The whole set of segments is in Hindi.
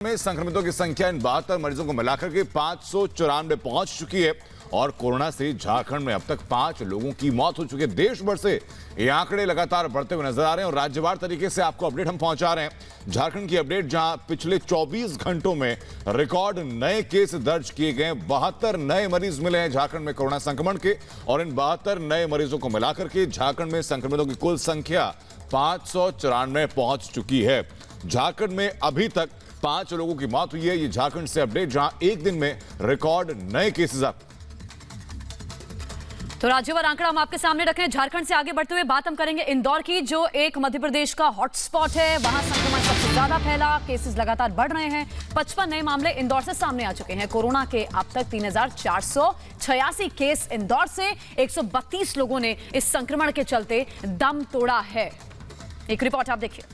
में संक्रमितों की संख्या इन 72 मरीजों को मिलाकर के 594 पहुंच चुकी है और कोरोना से झारखंड में अब तक 5 लोगों की मौत हो चुकी है। देश भर से ये आंकड़े लगातार बढ़ते हुए नजर आ रहे हैं और राज्यवार तरीके से आपको अपडेट हम पहुंचा रहे हैं। झारखंड की अपडेट, जहां पिछले 24 घंटों में रिकॉर्ड नए केस दर्ज किए गए, 72 नए मरीज मिले हैं झारखंड में कोरोना संक्रमण के और इन 72 नए मरीजों को मिलाकर के झारखंड में संक्रमितों की कुल संख्या 594 पहुंच चुकी है। झारखंड में अभी तक 5 लोगों की मौत हुई है। ये झारखंड से अपडेट, जहां एक दिन में रिकॉर्ड नए केसेस आप। तो राज्यवार आंकड़ा हम आपके सामने रखे हैं। झारखंड से आगे बढ़ते हुए बात हम करेंगे इंदौर की, जो एक मध्य प्रदेश का हॉटस्पॉट है। वहां संक्रमण सबसे ज्यादा फैला, केसेस लगातार बढ़ रहे हैं। 55 नए मामले इंदौर से सामने आ चुके हैं। कोरोना के अब तक 3486 केस इंदौर से, 132 लोगों ने इस संक्रमण के चलते दम तोड़ा है। एक रिपोर्ट आप देखिए।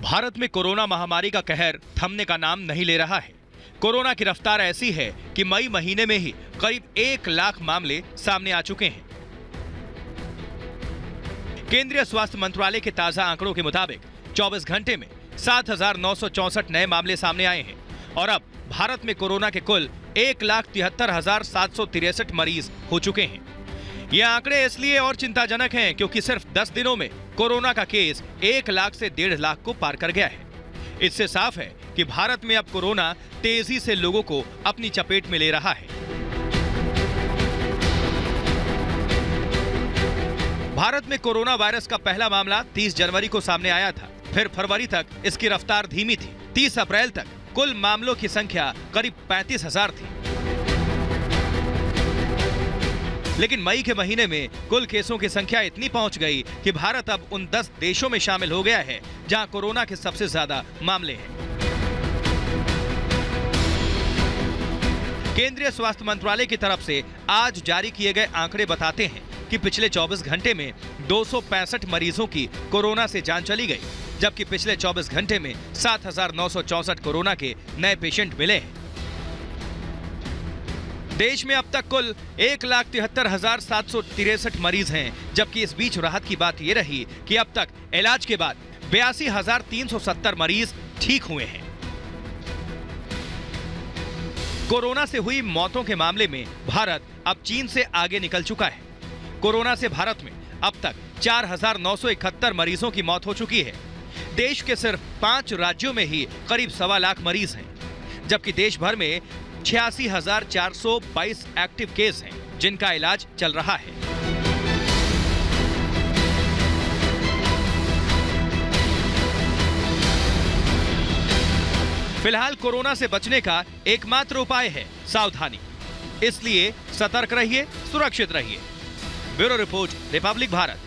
भारत में कोरोना महामारी का कहर थमने का नाम नहीं ले रहा है। कोरोना की रफ्तार ऐसी है कि मई महीने में ही करीब 1 लाख मामले सामने आ चुके हैं। केंद्रीय स्वास्थ्य मंत्रालय के ताजा आंकड़ों के मुताबिक 24 घंटे में 7,964 नए मामले सामने आए हैं और अब भारत में कोरोना के कुल 1,73,763 मरीज हो चुके हैं। ये आंकड़े इसलिए और चिंताजनक हैं क्योंकि सिर्फ 10 दिनों में कोरोना का केस 1 लाख से 1.5 लाख को पार कर गया है। इससे साफ है कि भारत में अब कोरोना तेजी से लोगों को अपनी चपेट में ले रहा है। भारत में कोरोना वायरस का पहला मामला 30 जनवरी को सामने आया था। फिर फरवरी तक इसकी रफ्तार धीमी थी। 30 अप्रैल तक कुल मामलों की संख्या करीब 35,000 थी। लेकिन मई के महीने में कुल केसों की संख्या इतनी पहुंच गई कि भारत अब उन 10 देशों में शामिल हो गया है जहां कोरोना के सबसे ज्यादा मामले हैं। केंद्रीय स्वास्थ्य मंत्रालय की तरफ से आज जारी किए गए आंकड़े बताते हैं कि पिछले 24 घंटे में 265 मरीजों की कोरोना से जान चली गई, जबकि पिछले 24 घंटे में 7,964 कोरोना के नए पेशेंट मिले हैं। देश में अब तक कुल 1,73,763 मरीज हैं, जबकि इस बीच राहत की बात यह रही कि अब तक इलाज के बाद 82,370 मरीज ठीक हुए हैं। कोरोना से हुई मौतों के मामले में भारत अब चीन से आगे निकल चुका है। कोरोना से भारत में अब तक 4,971 मरीजों की मौत हो चुकी है। देश के सिर्फ 5 राज्यों में ही करीब 1.25 लाख मरीज हैं, जबकि देश भर में 86,422 एक्टिव केस हैं जिनका इलाज चल रहा है। फिलहाल कोरोना से बचने का एकमात्र उपाय है सावधानी। इसलिए सतर्क रहिए, सुरक्षित रहिए। Bureau report, Republic Bharat.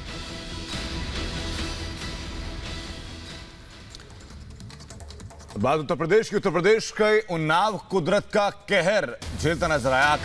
बात उत्तर प्रदेश के उन्नाव कुदरत का कहर झेलता नजर आया।